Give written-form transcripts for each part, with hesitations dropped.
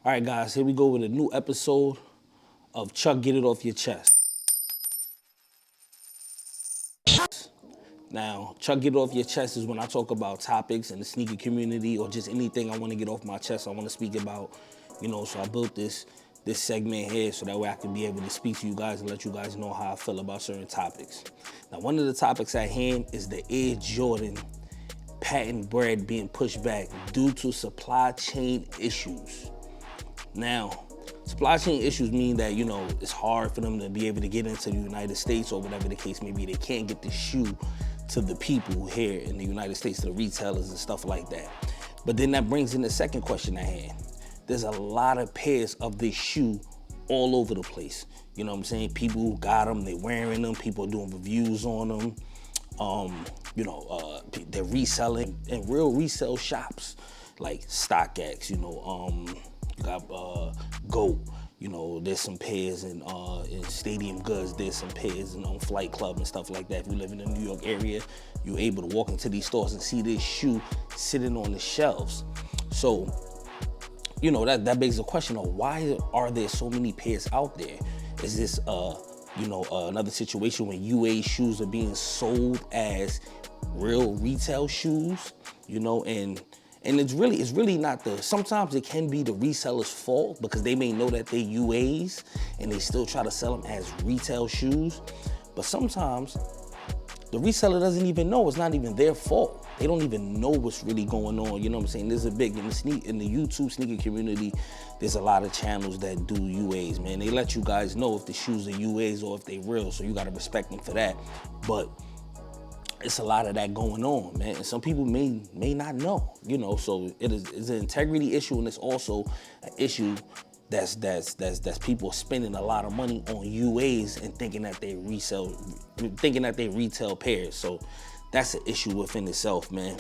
All right, guys, here we go with a new episode of Chuck Get It Off Your Chest. Now, Chuck Get It Off Your Chest is when I talk about topics in the sneaker community or just anything I want to get off my chest, I want to speak about, so I built this segment here so that way I can be able to speak to you guys and let you guys know how I feel about certain topics. Now, one of the topics at hand is the Air Jordan patent Bred being pushed back due to supply chain issues. Now, supply chain issues mean that, it's hard for them to be able to get into the United States or whatever the case may be. They can't get the shoe to the people here in the United States, to the retailers and stuff like that. But then that brings in the second question at hand. There's a lot of pairs of this shoe all over the place. You know what I'm saying? People who got them, they wearing them, people are doing reviews on them. They're reselling in real resale shops like StockX, you got GOAT, there's some pairs in Stadium Goods, there's some pairs in Flight Club and stuff like that. If you live in the New York area, you're able to walk into these stores and see this shoe sitting on the shelves. So, that begs the question of why are there so many pairs out there? Is this, another situation when UA shoes are being sold as real retail shoes, and it's really not sometimes it can be the reseller's fault because they may know that they UAs and they still try to sell them as retail shoes. But sometimes the reseller doesn't even know, it's not even their fault. They don't even know what's really going on, you know what I'm saying? There's a big, in the YouTube sneaker community, there's a lot of channels that do UAs, man. They let you guys know if the shoes are UAs or if they real, so you gotta respect them for that. But it's a lot of that going on, man. And some people may not know, so it's an integrity issue, and it's also an issue that's people spending a lot of money on UAs and thinking that they retail pairs. So that's an issue within itself, man.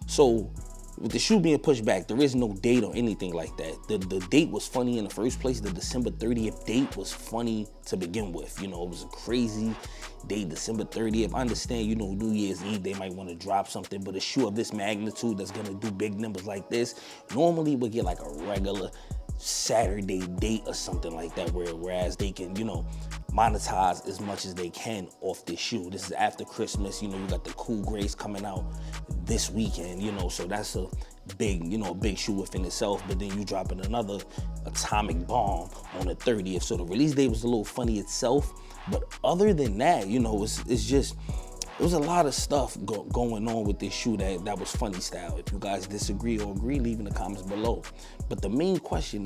So with the shoe being pushed back, there is no date or anything like that. The date was funny in the first place. The December 30th date was funny to begin with. It was a crazy date, December 30th. I understand, New Year's Eve, they might want to drop something, but a shoe of this magnitude that's going to do big numbers like this, normally would get like a regular Saturday date or something like that, whereas they can, monetize as much as they can off this shoe. This is after Christmas, you got the Cool Grace coming out this weekend, so that's a big, big shoe within itself. But then you dropping another atomic bomb on the 30th. So the release date was a little funny itself. But other than that, it's just, there was a lot of stuff going on with this shoe that was funny style. If you guys disagree or agree, leave in the comments below. But the main question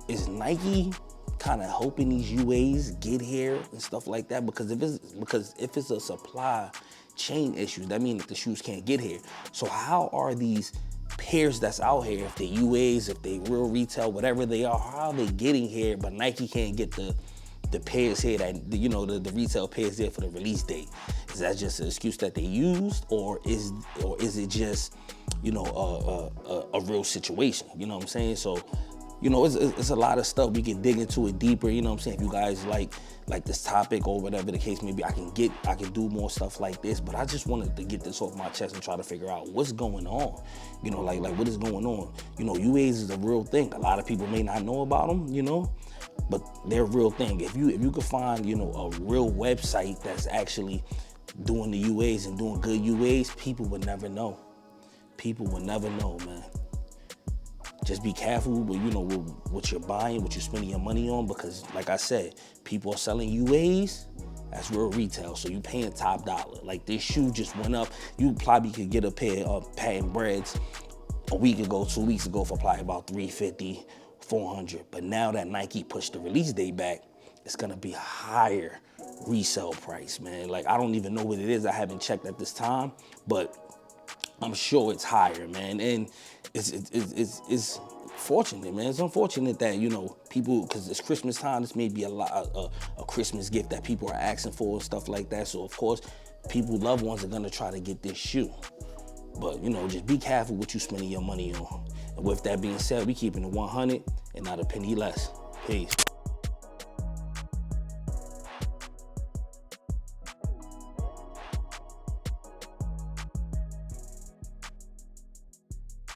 is Nike kind of helping these UAs get here and stuff like that? Because if it's a supply chain issue, that means that the shoes can't get here. So how are these pairs that's out here, if they UAs, if they real retail, whatever they are, how are they getting here, but Nike can't get the pairs here that, the retail pairs there for the release date? Is that just an excuse that they used, or is it just, a real situation? You know what I'm saying? So, it's a lot of stuff. We can dig into it deeper, you know what I'm saying? If you guys like this topic or whatever the case may be, I can do more stuff like this, but I just wanted to get this off my chest and try to figure out what's going on. Like what is going on? UAs is a real thing. A lot of people may not know about them, but they're a real thing. If you could find, a real website that's actually doing the UAs and doing good UAs, people would never know. People would never know, man. Just be careful with, with what you're buying, what you're spending your money on, because like I said, people are selling UAs, that's real retail, so you paying top dollar. Like this shoe just went up. You probably could get a pair of patent Breds a week ago, 2 weeks ago for probably about $350, $400. But now that Nike pushed the release date back, it's gonna be a higher resale price, man. Like I don't even know what it is. I haven't checked at this time, but I'm sure it's higher, man. And it's fortunate, man. It's unfortunate that, people, because it's Christmas time, this may be a Christmas gift that people are asking for and stuff like that. So of course, loved ones are gonna try to get this shoe. But, just be careful what you spending your money on. And with that being said, we keeping it 100 and not a penny less. Peace.